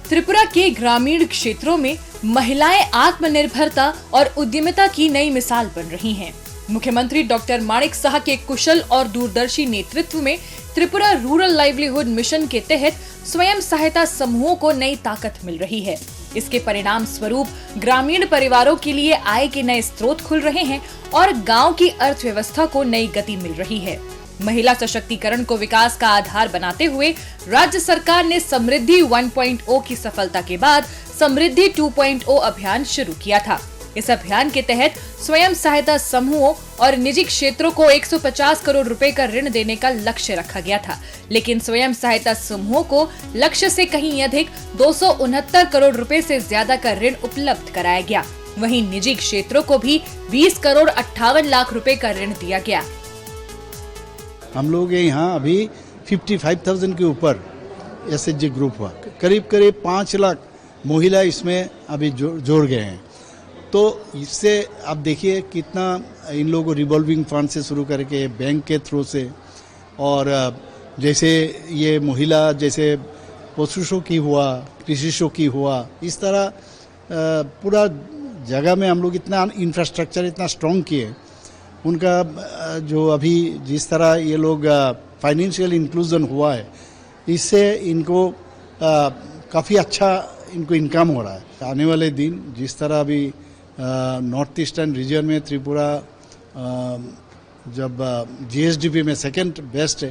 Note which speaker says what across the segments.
Speaker 1: त्रिपुरा के ग्रामीण क्षेत्रों में महिलाएं आत्मनिर्भरता और उद्यमिता की नई मिसाल बन रही हैं। मुख्यमंत्री डॉक्टर माणिक साह के कुशल और दूरदर्शी नेतृत्व में त्रिपुरा रूरल लाइवलीहुड मिशन के तहत स्वयं सहायता समूहों को नई ताकत मिल रही है। इसके परिणाम स्वरूप ग्रामीण परिवारों के लिए आय के नए स्रोत खुल रहे हैं और गांव की अर्थव्यवस्था को नई गति मिल रही है। महिला सशक्तिकरण को विकास का आधार बनाते हुए राज्य सरकार ने समृद्धि 1.0 की सफलता के बाद समृद्धि 2.0 अभियान शुरू किया था। इस अभियान के तहत स्वयं सहायता समूहों और निजी क्षेत्रों को 150 करोड़ रुपए का ऋण देने का लक्ष्य रखा गया था, लेकिन स्वयं सहायता समूहों को लक्ष्य से कहीं अधिक 269 करोड़ रुपए से ज्यादा का ऋण उपलब्ध कराया गया। वहीं निजी क्षेत्रों को भी 20 करोड़ 58 लाख रुपए का ऋण दिया गया।
Speaker 2: हम लोग यहाँ अभी 55,000 के ऊपर एसएचजी ग्रुप हुआ, करीब 5 लाख महिला इसमें अभी जोड़ गए हैं। तो इससे आप देखिए कितना इन लोगों को रिवॉल्विंग फंड से शुरू करके बैंक के थ्रू से, और जैसे ये महिला जैसे पशु शो की हुआ, कृषि शो की हुआ, इस तरह पूरा जगह में हम लोग इतना इंफ्रास्ट्रक्चर इतना स्ट्रॉन्ग किए। उनका जो अभी जिस तरह ये लोग फाइनेंशियल इंक्लूजन हुआ है, इससे इनको काफ़ी अच्छा इनको इनकम हो रहा है। आने वाले दिन जिस तरह अभी नॉर्थ ईस्टर्न रीजन में त्रिपुरा जब जीएसडीपी में सेकंड बेस्ट है,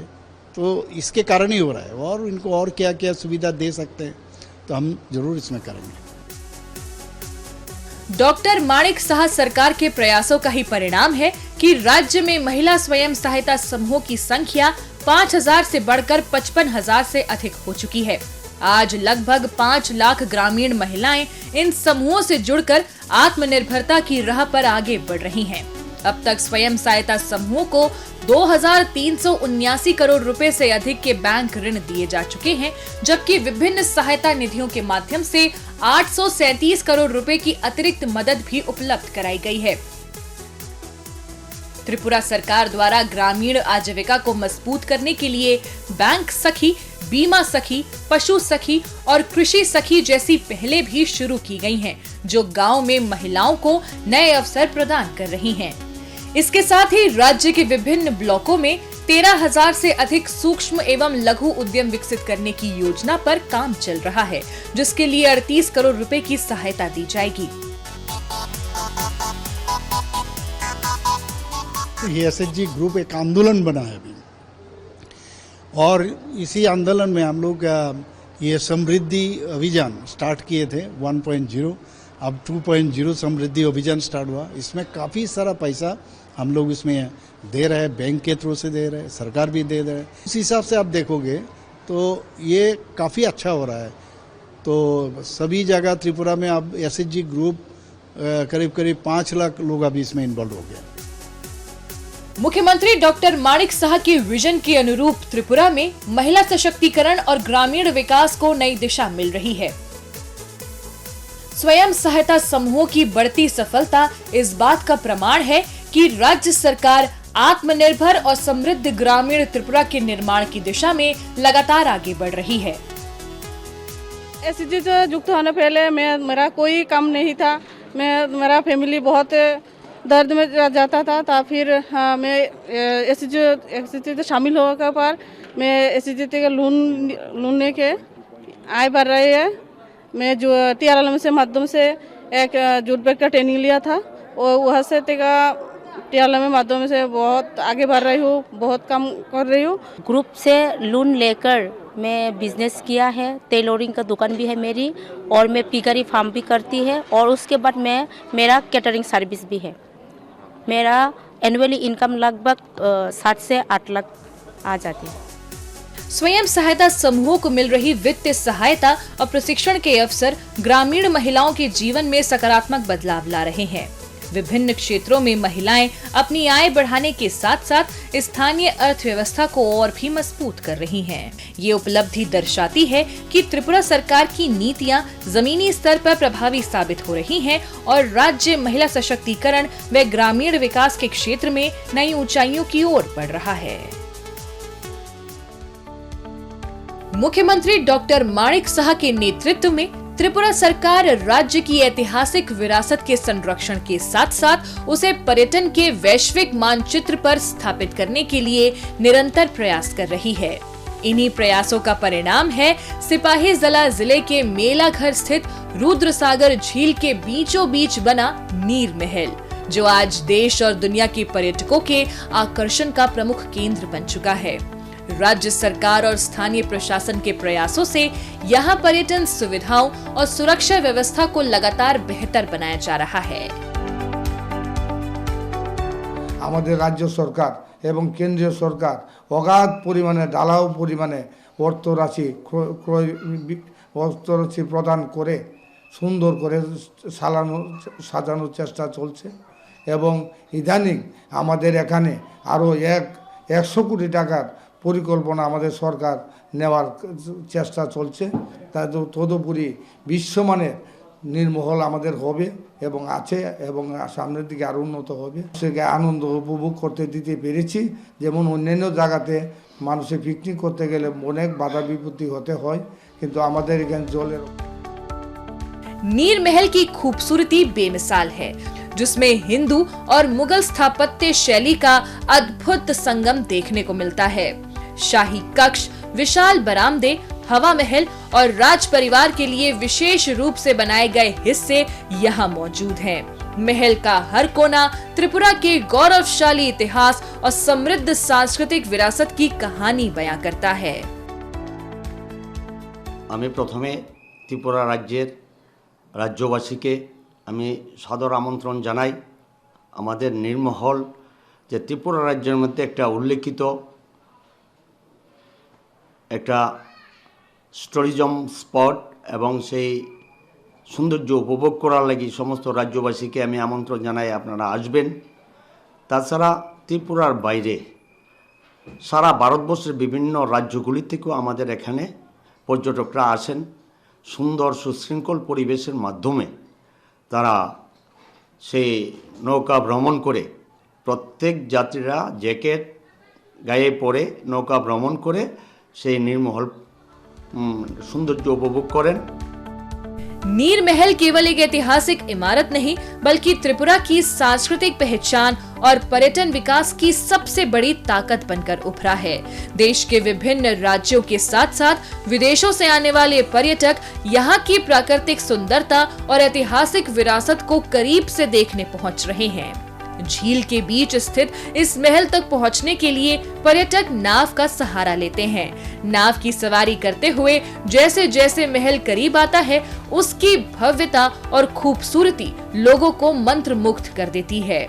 Speaker 2: तो इसके कारण ही हो रहा है। और इनको और क्या क्या सुविधा दे सकते हैं तो हम जरूर इसमें करेंगे।
Speaker 1: डॉक्टर माणिक साह सरकार के प्रयासों का ही परिणाम है कि राज्य में महिला स्वयं सहायता समूहों की संख्या 5,000 से बढ़कर 55,000 से अधिक हो चुकी है। आज लगभग 5 लाख ग्रामीण महिलाएं इन समूहों से जुड़कर आत्मनिर्भरता की राह पर आगे बढ़ रही हैं। अब तक स्वयं सहायता समूहों को 2,379 करोड़ रुपए से अधिक के बैंक ऋण दिए जा चुके हैं, जबकि विभिन्न सहायता निधियों के माध्यम से 837 करोड़ रुपए की अतिरिक्त मदद भी उपलब्ध कराई गई है। त्रिपुरा सरकार द्वारा ग्रामीण आजीविका को मजबूत करने के लिए बैंक सखी, बीमा सखी, पशु सखी और कृषि सखी जैसी पहले भी शुरू की गई हैं, जो गांव में महिलाओं को नए अवसर प्रदान कर रही हैं। इसके साथ ही राज्य के विभिन्न ब्लॉकों में 13,000 से अधिक सूक्ष्म एवं लघु उद्यम विकसित करने की योजना पर काम चल रहा है, जिसके लिए 38 करोड़ रुपए की सहायता दी जाएगी।
Speaker 2: ये एसएचजी ग्रुप एक आंदोलन बना है अभी, और इसी आंदोलन में हम लोग ये समृद्धि अभियान स्टार्ट किए थे 1.0, अब 2.0 समृद्धि अभियान स्टार्ट हुआ। इसमें काफ़ी सारा पैसा हम लोग इसमें दे रहे हैं, बैंक के थ्रू से दे रहे हैं, सरकार भी दे रहे हैं। उस हिसाब से आप देखोगे तो ये काफ़ी अच्छा हो रहा है। तो सभी जगह त्रिपुरा में अब एसएचजी ग्रुप करीब 5 लाख लोग अभी इसमें इन्वॉल्व हो गए।
Speaker 1: मुख्यमंत्री डॉक्टर माणिक साह के विजन के अनुरूप त्रिपुरा में महिला सशक्तिकरण और ग्रामीण विकास को नई दिशा मिल रही है। स्वयं सहायता समूहों की बढ़ती सफलता इस बात का प्रमाण है कि राज्य सरकार आत्मनिर्भर और समृद्ध ग्रामीण त्रिपुरा के निर्माण की दिशा में लगातार आगे बढ़ रही है।
Speaker 3: एसएचजी से युक्त होने पहले मेरा कोई काम नहीं था। मेरा फैमिली बहुत दर्द में जाता था। फिर मैं एसएचजी से शामिल होकर पर मैं एसएचजी के लोन लेके आय बढ़ रही है। मैं जो TRLM से माध्यम से एक जूट बैग का ट्रेनिंग लिया था, और वहाँ से TRLM माध्यम से बहुत आगे बढ़ रही हूँ, बहुत काम कर रही हूँ।
Speaker 4: ग्रुप से लोन लेकर मैं बिजनेस किया है, टेलरिंग का दुकान भी है मेरी, और मैं पिगरी फार्म भी करती है, और उसके बाद मेरा कैटरिंग सर्विस भी है। मेरा एनुअली इनकम लगभग 7 से 8 लाख आ जाती है।
Speaker 1: स्वयं सहायता समूहों को मिल रही वित्तीय सहायता और प्रशिक्षण के अवसर ग्रामीण महिलाओं के जीवन में सकारात्मक बदलाव ला रहे हैं। विभिन्न क्षेत्रों में महिलाएं अपनी आय बढ़ाने के साथ साथ स्थानीय अर्थव्यवस्था को और भी मजबूत कर रही हैं। ये उपलब्धि दर्शाती है कि त्रिपुरा सरकार की नीतियां जमीनी स्तर पर प्रभावी साबित हो रही हैं और राज्य महिला सशक्तिकरण व ग्रामीण विकास के क्षेत्र में नई ऊंचाइयों की ओर बढ़ रहा है। मुख्यमंत्री डॉक्टर माणिक साहा के नेतृत्व में त्रिपुरा सरकार राज्य की ऐतिहासिक विरासत के संरक्षण के साथ साथ उसे पर्यटन के वैश्विक मानचित्र पर स्थापित करने के लिए निरंतर प्रयास कर रही है। इन्हीं प्रयासों का परिणाम है सिपाहीजला जिले के मेलाघर स्थित रुद्रसागर झील के बीचों बीच बना नीर महल, जो आज देश और दुनिया के पर्यटकों के आकर्षण का प्रमुख केंद्र बन चुका है। राज्य सरकार और स्थानीय प्रशासन के प्रयासों से यहाँ पर्यटन सुविधाओं और सुरक्षा व्यवस्था को लगातार बेहतर बनाया जा रहा है।
Speaker 5: আমাদের রাজ্য সরকার এবং কেন্দ্রীয় সরকার অগাধ পরিমাণে ঢালাও পরিমাণে অর্থরাশি প্রদান করে সুন্দর করে সাজানোর চেষ্টা চলছে এবং ইদানিং আমাদের এখানে আরও 100 কোটি টাকার পরিকল্পনা আমাদের সরকার নেওয়ার চেষ্টা চলছে। তদুপরি বিশ্বমানের নির্মহল আমাদের হবে এবং আছে এবং সামনের দিকে আরও উন্নত হবে। সেকে আনন্দ উপভোগ করতে দিতে পেরেছি। যেমন অন্যান্য জায়গাতে মানুষে পিকনিক করতে গেলে অনেক বাধা বিপত্তি হতে হয়, কিন্তু আমাদের এখানে জলের
Speaker 1: नीर महल की खूबसूरती बेमिसाल है, जिसमें हिंदू और मुगल स्थापत्य शैली का अद्भुत संगम देखने को मिलता है। शाही कक्ष, विशाल बरामदे, हवा महल और राज परिवार के लिए विशेष रूप से बनाए गए हिस्से यहाँ मौजूद हैं। महल का हर कोना त्रिपुरा के गौरवशाली इतिहास और समृद्ध सांस्कृतिक विरासत की कहानी बयां करता है।
Speaker 6: আমি প্রথমে ত্রিপুরা রাজ্যের রাজ্যবাসীকে আমি সাদর আমন্ত্রণ জানাই। আমাদের নীরমহল যে ত্রিপুরা রাজ্যের মধ্যে একটা উল্লেখিত একটা ট্যুরিজম স্পট এবং সেই সৌন্দর্য উপভোগ করার লাগি সমস্ত রাজ্যবাসীকে আমি আমন্ত্রণ জানাই, আপনারা আসবেন। তাছাড়া ত্রিপুরার বাইরে সারা ভারতবর্ষের বিভিন্ন রাজ্যগুলি থেকেও আমাদের এখানে পর্যটকরা আসেন। সুন্দর সুশৃঙ্খল পরিবেশের মাধ্যমে তারা সেই নৌকা ভ্রমণ করে, প্রত্যেক যাত্রীরা জ্যাকেট গায়ে পরে নৌকা ভ্রমণ করে সেই নীরমহল সৌন্দর্য উপভোগ করেন।
Speaker 1: नीर महल केवल एक ऐतिहासिक इमारत नहीं, बल्कि त्रिपुरा की सांस्कृतिक पहचान और पर्यटन विकास की सबसे बड़ी ताकत बनकर उभरा है। देश के विभिन्न राज्यों के साथ साथ विदेशों से आने वाले पर्यटक यहाँ की प्राकृतिक सुंदरता और ऐतिहासिक विरासत को करीब से देखने पहुँच रहे हैं। झील के बीच स्थित इस महल तक पहुंचने के लिए पर्यटक नाव का सहारा लेते हैं। नाव की सवारी करते हुए जैसे जैसे महल करीब आता है, उसकी भव्यता और खूबसूरती लोगों को मंत्रमुग्ध कर देती है।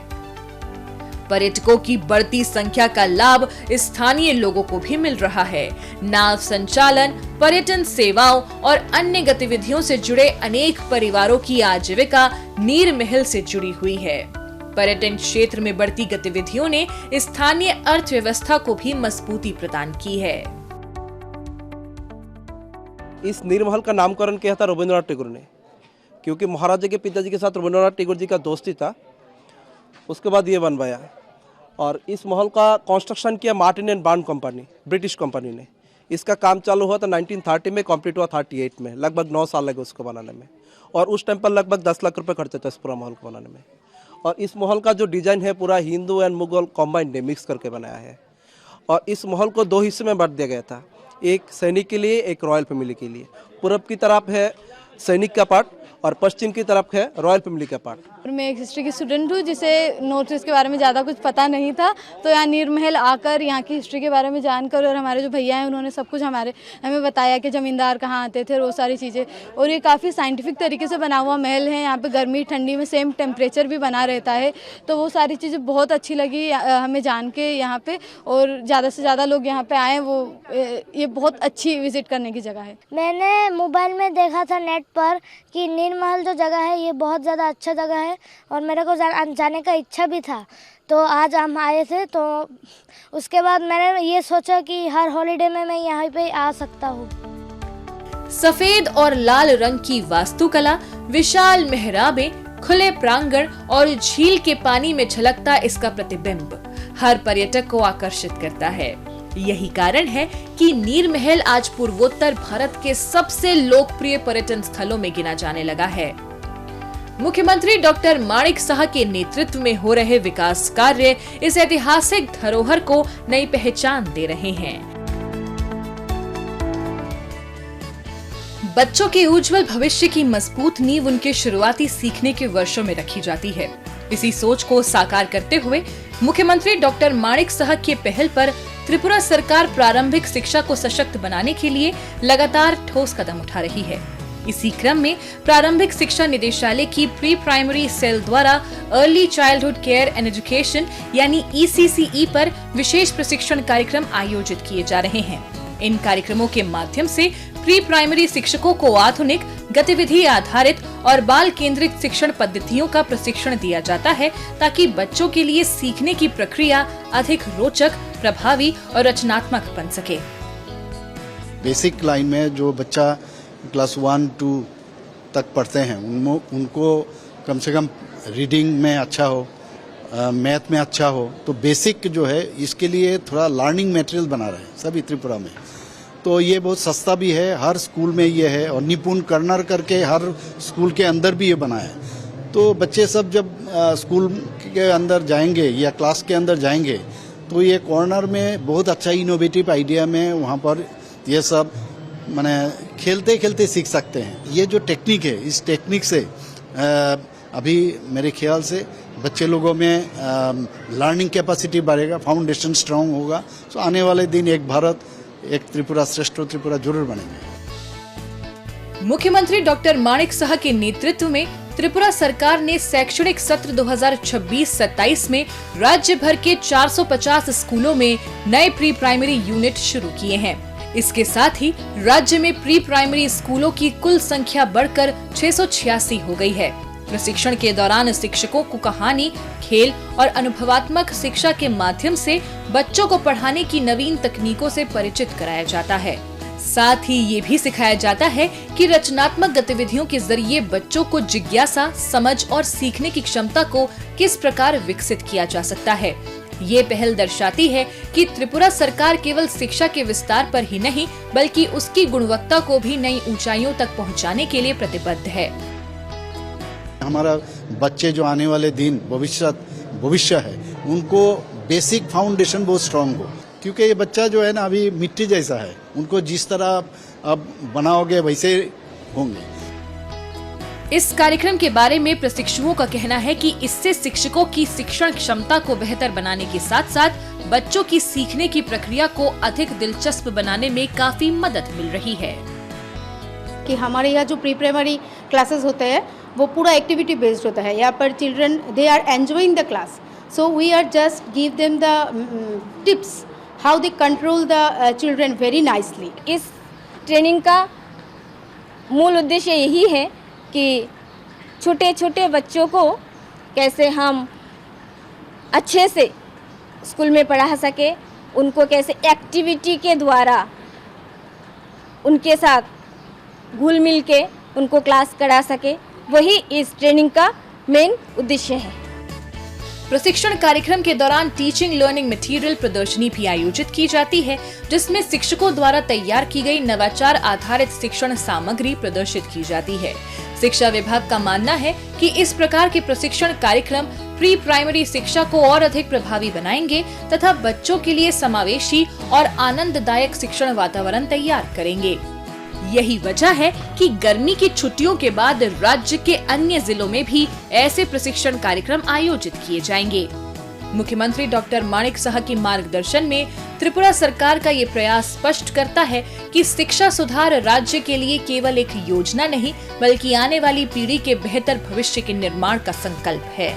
Speaker 1: पर्यटकों की बढ़ती संख्या का लाभ स्थानीय लोगों को भी मिल रहा है। नाव संचालन, पर्यटन सेवाओं और अन्य गतिविधियों से जुड़े अनेक परिवारों की आजीविका नीर महल से जुड़ी हुई है। पर्यटन क्षेत्र में बढ़ती गतिविधियों ने स्थानीय अर्थव्यवस्था को भी मजबूती प्रदान की है।
Speaker 7: इस नीरमहल का नामकरण किया था रविंद्रनाथ टैगोर ने, क्योंकि महाराजा के पिताजी के साथ रविंद्रनाथ टैगोर जी का दोस्ती था। उसके बाद ये बनवाया और इस महल का कंस्ट्रक्शन किया Martin and Burn company, British company ने। इसका काम चालू हुआ था 1930 में, कंप्लीट हुआ 38 में। लगभग 9 साल लगे उसको बनाने में और उस टाइम पर लगभग 10 लाख रुपए खर्चा था इस पूरा महल को बनाने में। और इस महल का जो डिज़ाइन है पूरा हिंदू एंड मुगल कॉम्बाइंड ने मिक्स करके बनाया है। और इस महल को 2 हिस्से में बांट दिया गया था, एक सैनिक के लिए, एक रॉयल फैमिली के लिए। पूरब की तरफ है सैनिक का पार्ट और पश्चिम की तरफ है रॉयल फैमिली का पार्ट।
Speaker 8: मैं एक हिस्ट्री की स्टूडेंट हूँ जिसे नॉर्थ ईस्ट के बारे में ज़्यादा कुछ पता नहीं था, तो यहाँ नीर महल आकर यहाँ की हिस्ट्री के बारे में जानकर, और हमारे जो भैया हैं उन्होंने सब कुछ हमें बताया कि ज़मींदार कहाँ आते थे और वो सारी चीज़ें। और ये काफ़ी साइंटिफिक तरीके से बना हुआ महल है। यहाँ पे गर्मी ठंडी में सेम टेम्परेचर भी बना रहता है, तो वो सारी चीज़ें बहुत अच्छी लगी हमें जान के यहाँ पे। और ज़्यादा से ज़्यादा लोग यहाँ पे आएँ, वो ये बहुत अच्छी विज़िट करने की जगह है।
Speaker 9: मैंने मोबाइल में देखा था नेट पर कि नीर महल जो जगह है ये बहुत ज़्यादा अच्छा जगह है और मेरे को जाने का इच्छा भी था, तो आज हम आए थे। तो उसके बाद मैंने ये सोचा कि हर हॉलिडे में मैं यहाँ पे आ सकता हूँ।
Speaker 1: सफेद और लाल रंग की वास्तुकला, विशाल मेहराबें, खुले प्रांगण और झील के पानी में झलकता इसका प्रतिबिंब हर पर्यटक को आकर्षित करता है। यही कारण है कि नीर महल आज पूर्वोत्तर भारत के सबसे लोकप्रिय पर्यटन स्थलों में गिना जाने लगा है। मुख्यमंत्री डॉक्टर माणिक साह के नेतृत्व में हो रहे विकास कार्य इस ऐतिहासिक धरोहर को नई पहचान दे रहे हैं। बच्चों के उज्जवल भविष्य की मजबूत नींव उनके शुरुआती सीखने के वर्षों में रखी जाती है। इसी सोच को साकार करते हुए मुख्यमंत्री डॉक्टर माणिक साह की पहल पर त्रिपुरा सरकार प्रारंभिक शिक्षा को सशक्त बनाने के लिए लगातार ठोस कदम उठा रही है। इसी क्रम में प्रारंभिक शिक्षा निदेशालय की प्री प्राइमरी सेल द्वारा early childhood care and education यानी ECCE पर विशेष प्रशिक्षण कार्यक्रम आयोजित किए जा रहे हैं। इन कार्यक्रमों के माध्यम से प्री प्राइमरी शिक्षकों को आधुनिक, गतिविधि आधारित और बाल केंद्रित शिक्षण पद्धतियों का प्रशिक्षण दिया जाता है ताकि बच्चों के लिए सीखने की प्रक्रिया अधिक रोचक, प्रभावी और रचनात्मक बन सके।
Speaker 2: बेसिक लाइन में जो बच्चा क्लास 1-2 तक पढ़ते हैं उनको कम से कम रीडिंग में अच्छा हो, मैथ में अच्छा हो, तो बेसिक जो है इसके लिए थोड़ा लर्निंग मटेरियल बना रहे हैं सभी त्रिपुरा में। तो ये बहुत सस्ता भी है, हर स्कूल में ये है और निपुण कर्नर करके हर स्कूल के अंदर भी ये बना है। तो बच्चे सब जब स्कूल के अंदर जाएंगे या क्लास के अंदर जाएंगे तो ये कॉर्नर में बहुत अच्छा इनोवेटिव आइडिया में वहाँ पर ये सब माने खेलते खेलते सीख सकते हैं। ये जो टेक्निक है, इस टेक्निक से अभी मेरे ख्याल से बच्चे लोगों में लर्निंग कैपेसिटी बढ़ेगा, फाउंडेशन स्ट्रांग होगा। तो आने वाले दिन एक भारत, एक त्रिपुरा, श्रेष्ठ त्रिपुरा जरूर बनेंगे।
Speaker 1: मुख्यमंत्री डॉक्टर माणिक साह के नेतृत्व में त्रिपुरा सरकार ने शैक्षणिक सत्र 2026-27 में राज्य भर के 450 स्कूलों में नए प्री प्राइमरी यूनिट शुरू किए हैं। इसके साथ ही राज्य में प्री प्राइमरी स्कूलों की कुल संख्या बढ़कर 686 हो गई है। प्रशिक्षण के दौरान शिक्षकों को कहानी, खेल और अनुभवात्मक शिक्षा के माध्यम से बच्चों को पढ़ाने की नवीन तकनीकों से परिचित कराया जाता है। साथ ही ये भी सिखाया जाता है कि रचनात्मक गतिविधियों के जरिए बच्चों को जिज्ञासा, समझ और सीखने की क्षमता को किस प्रकार विकसित किया जा सकता है। ये पहल दर्शाती है कि त्रिपुरा सरकार केवल शिक्षा के विस्तार पर ही नहीं बल्कि उसकी गुणवत्ता को भी नई ऊंचाइयों तक पहुंचाने के लिए प्रतिबद्ध है।
Speaker 2: हमारा बच्चे जो आने वाले दिन भविष्य है उनको बेसिक फाउंडेशन बहुत स्ट्रांग हो, क्योंकि ये बच्चा जो है ना अभी मिट्टी जैसा है, उनको जिस तरह अब बनाओगे वैसे होंगे।
Speaker 1: इस कार्यक्रम के बारे में प्रशिक्षुओं का कहना है कि इससे शिक्षकों की शिक्षण क्षमता को बेहतर बनाने के साथ साथ बच्चों की सीखने की प्रक्रिया को अधिक दिलचस्प बनाने में काफी मदद मिल रही है।
Speaker 10: कि हमारे यहाँ जो प्री प्राइमरी क्लासेस होते हैं वो पूरा एक्टिविटी बेस्ड होता है। यहाँ पर children they are enjoying the class, so we are just give them the tips how they control the children very nicely.
Speaker 11: इस ट्रेनिंग का मूल उद्देश्य यही है कि छोटे छोटे बच्चों को कैसे हम अच्छे से स्कूल में पढ़ा सके, उनको कैसे एक्टिविटी के द्वारा उनके साथ घुल मिल के उनको क्लास करा सके, वही इस ट्रेनिंग का मेन उद्देश्य है।
Speaker 1: प्रशिक्षण कार्यक्रम के दौरान टीचिंग लर्निंग मटेरियल प्रदर्शनी भी आयोजित की जाती है, जिसमें शिक्षकों द्वारा तैयार की गई नवाचार आधारित शिक्षण सामग्री प्रदर्शित की जाती है। शिक्षा विभाग का मानना है कि इस प्रकार के प्रशिक्षण कार्यक्रम प्री प्राइमरी शिक्षा को और अधिक प्रभावी बनाएंगे तथा बच्चों के लिए समावेशी और आनंददायक शिक्षण वातावरण तैयार करेंगे। यही वजह है कि गर्मी की छुट्टियों के बाद राज्य के अन्य जिलों में भी ऐसे प्रशिक्षण कार्यक्रम आयोजित किए जाएंगे। मुख्यमंत्री डॉक्टर माणिक साह के मार्गदर्शन में त्रिपुरा सरकार का ये प्रयास स्पष्ट करता है कि शिक्षा सुधार राज्य के लिए केवल एक योजना नहीं बल्कि आने वाली पीढ़ी के बेहतर भविष्य के निर्माण का संकल्प है।